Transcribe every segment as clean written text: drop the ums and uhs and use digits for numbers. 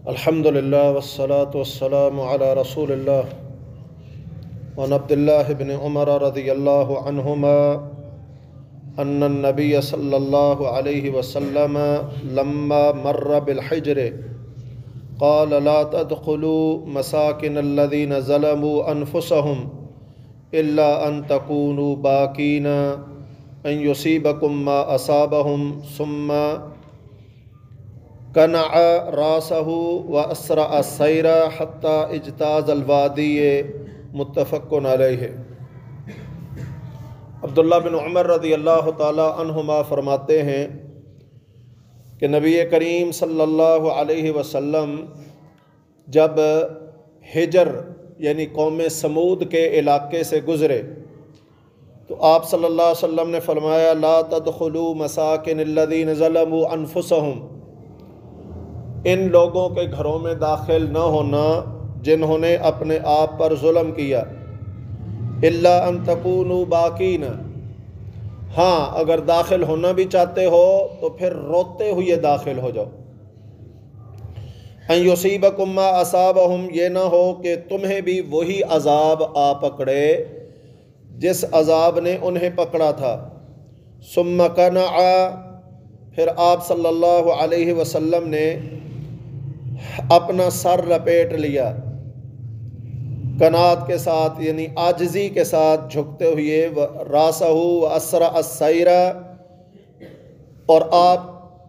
الحمد للہ والصلاة والسلام علی رسول اللہ وعن عبد اللہ بن عمر رضی اللہ عنہما ان النبی صلی اللہ علیہ وسلم لما مر بالحجر قال لا تدخلوا مساکن الذین ظلموا انفسهم الا ان تکونوا باکین ان یصیبکم ما اصابهم ثم کنع راسہ و اسرع السیر حتی اجتاز الوادی متفق علیہ۔ عبداللہ بن عمر رضی اللہ تعالی عنہما فرماتے ہیں کہ نبی کریم صلی اللہ علیہ وسلم جب حجر یعنی قوم سمود کے علاقے سے گزرے تو آپ صلی اللہ علیہ وسلم نے فرمایا لا تدخلوا مساکن الذین ظلموا انفسهم، ان لوگوں کے گھروں میں داخل نہ ہونا جنہوں نے اپنے آپ پر ظلم کیا، الا ان تکونوا باکین، ہاں اگر داخل ہونا بھی چاہتے ہو تو پھر روتے ہوئے داخل ہو جاؤ۔ ان یصیبکم ما اصابہم، یہ نہ ہو کہ تمہیں بھی وہی عذاب آ پکڑے جس عذاب نے انہیں پکڑا تھا۔ ثم قنع، پھر آپ صلی اللہ علیہ وسلم نے اپنا سر لپیٹ لیا، قناعت کے ساتھ یعنی عاجزی کے ساتھ جھکتے ہوئے، راسہ و اسرع السیر، اور آپ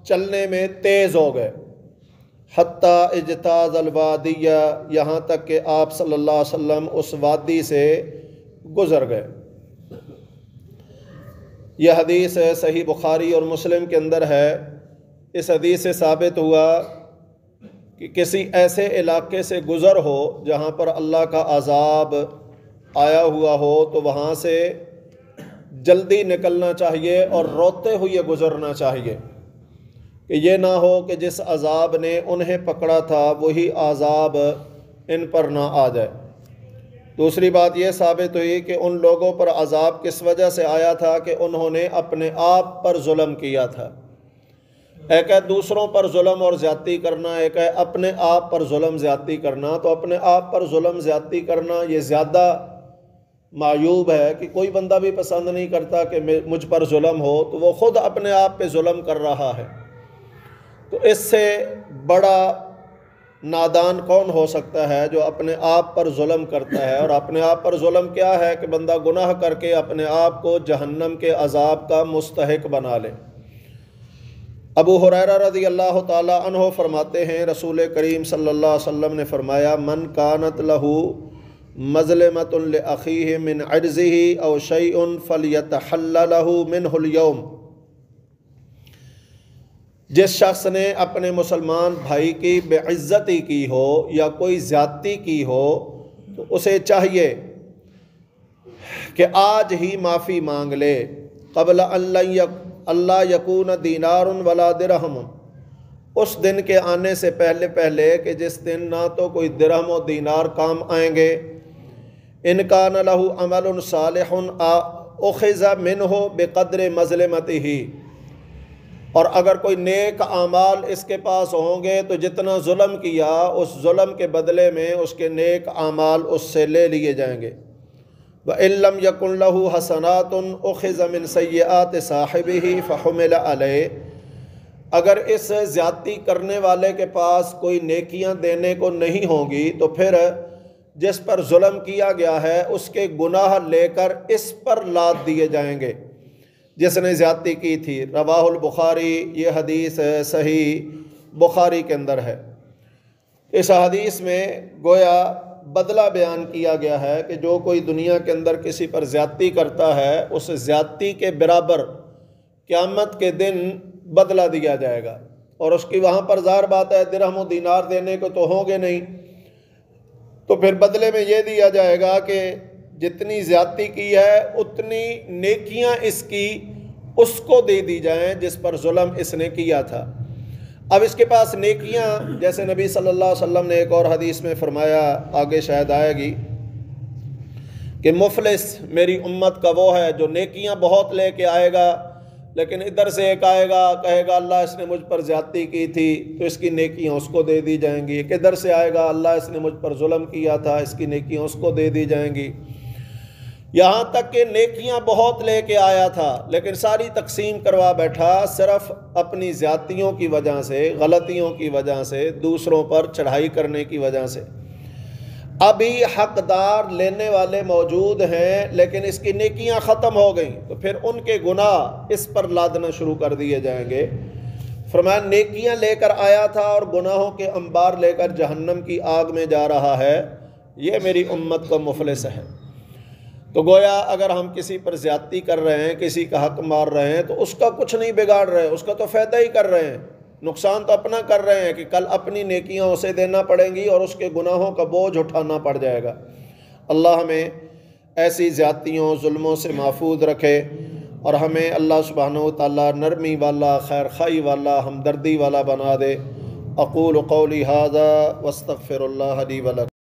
چلنے میں تیز ہو گئے، حتی اجتاز الوادی، یہاں تک کہ آپ صلی اللہ علیہ وسلم اس وادی سے گزر گئے۔ یہ حدیث صحیح بخاری اور مسلم کے اندر ہے۔ اس حدیث سے ثابت ہوا کہ کسی ایسے علاقے سے گزر ہو جہاں پر اللہ کا عذاب آیا ہوا ہو تو وہاں سے جلدی نکلنا چاہیے اور روتے ہوئے گزرنا چاہیے کہ یہ نہ ہو کہ جس عذاب نے انہیں پکڑا تھا وہی عذاب ان پر نہ آ جائے۔ دوسری بات یہ ثابت ہوئی کہ ان لوگوں پر عذاب کس وجہ سے آیا تھا کہ انہوں نے اپنے آپ پر ظلم کیا تھا۔ ایک ہے دوسروں پر ظلم اور زیادتی کرنا، ایک ہے اپنے آپ پر ظلم زیادتی کرنا۔ تو اپنے آپ پر ظلم زیادتی کرنا یہ زیادہ معیوب ہے کہ کوئی بندہ بھی پسند نہیں کرتا کہ مجھ پر ظلم ہو، تو وہ خود اپنے آپ پہ ظلم کر رہا ہے۔ تو اس سے بڑا نادان کون ہو سکتا ہے جو اپنے آپ پر ظلم کرتا ہے؟ اور اپنے آپ پر ظلم کیا ہے کہ بندہ گناہ کر کے اپنے آپ کو جہنم کے عذاب کا مستحق بنا لے۔ ابو ہریرہ رضی اللہ تعالی عنہ فرماتے ہیں رسول کریم صلی اللہ علیہ وسلم نے فرمایا من کانت لہ مظلمۃ لاخیہ من عجزہ او شیء فلیتحللہ منہ اليوم، جس شخص نے اپنے مسلمان بھائی کی بے عزتی کی ہو یا کوئی زیادتی کی ہو تو اسے چاہیے کہ آج ہی معافی مانگ لے، قبل اللہ یکون دینار ولا درہم، اس دن کے آنے سے پہلے کہ جس دن نہ تو کوئی درہم و دینار کام آئیں گے۔ ان کان لہ عمل صالح اخذ منہ بقدر مظلمتہ، اور اگر کوئی نیک اعمال اس کے پاس ہوں گے تو جتنا ظلم کیا اس ظلم کے بدلے میں اس کے نیک اعمال اس سے لے لیے جائیں گے۔ وَإِن لَّمْ يَكُن لَّهُ حَسَنَاتٌ أُخِذَ مِن سَيِّئَاتِ صَاحِبِهِ فَحُمِلَ عَلَيْهِ، اگر اس زیادتی کرنے والے کے پاس کوئی نیکیاں دینے کو نہیں ہوں گی تو پھر جس پر ظلم کیا گیا ہے اس کے گناہ لے کر اس پر لاد دیے جائیں گے جس نے زیادتی کی تھی۔ رواہ البخاری، یہ حدیث صحیح بخاری کے اندر ہے۔ اس حدیث میں گویا بدلہ بیان کیا گیا ہے کہ جو کوئی دنیا کے اندر کسی پر زیادتی کرتا ہے اس زیادتی کے برابر قیامت کے دن بدلہ دیا جائے گا، اور اس کی وہاں پر ظاہر بات ہے درہم و دینار دینے کو تو ہوں گے نہیں، تو پھر بدلے میں یہ دیا جائے گا کہ جتنی زیادتی کی ہے اتنی نیکیاں اس کو دے دی جائیں جس پر ظلم اس نے کیا تھا۔ اب اس کے پاس نیکیاں، جیسے نبی صلی اللہ علیہ وسلم نے ایک اور حدیث میں فرمایا، آگے شاید آئے گی، کہ مفلس میری امت کا وہ ہے جو نیکیاں بہت لے کے آئے گا لیکن ادھر سے ایک آئے گا کہے گا اللہ اس نے مجھ پر زیادتی کی تھی تو اس کی نیکیاں اس کو دے دی جائیں گی، ایک ادھر سے آئے گا اللہ اس نے مجھ پر ظلم کیا تھا اس کی نیکیاں اس کو دے دی جائیں گی، یہاں تک کہ نیکیاں بہت لے کے آیا تھا لیکن ساری تقسیم کروا بیٹھا صرف اپنی زیادتیوں کی وجہ سے، غلطیوں کی وجہ سے، دوسروں پر چڑھائی کرنے کی وجہ سے۔ ابھی حقدار لینے والے موجود ہیں لیکن اس کی نیکیاں ختم ہو گئیں تو پھر ان کے گناہ اس پر لادنا شروع کر دیے جائیں گے۔ فرمایا نیکیاں لے کر آیا تھا اور گناہوں کے انبار لے کر جہنم کی آگ میں جا رہا ہے، یہ میری امت کا مفلس ہے۔ تو گویا اگر ہم کسی پر زیادتی کر رہے ہیں، کسی کا حق مار رہے ہیں تو اس کا کچھ نہیں بگاڑ رہے، اس کا تو فائدہ ہی کر رہے ہیں، نقصان تو اپنا کر رہے ہیں کہ کل اپنی نیکیاں اسے دینا پڑیں گی اور اس کے گناہوں کا بوجھ اٹھانا پڑ جائے گا۔ اللہ ہمیں ایسی زیادتیوں ظلموں سے محفوظ رکھے اور ہمیں اللہ سبحانہ و تعالیٰ نرمی والا، خیر خواہی والا، ہمدردی والا بنا دے۔ اقول قولی ھذا واستغفر اللہ لی ولکم۔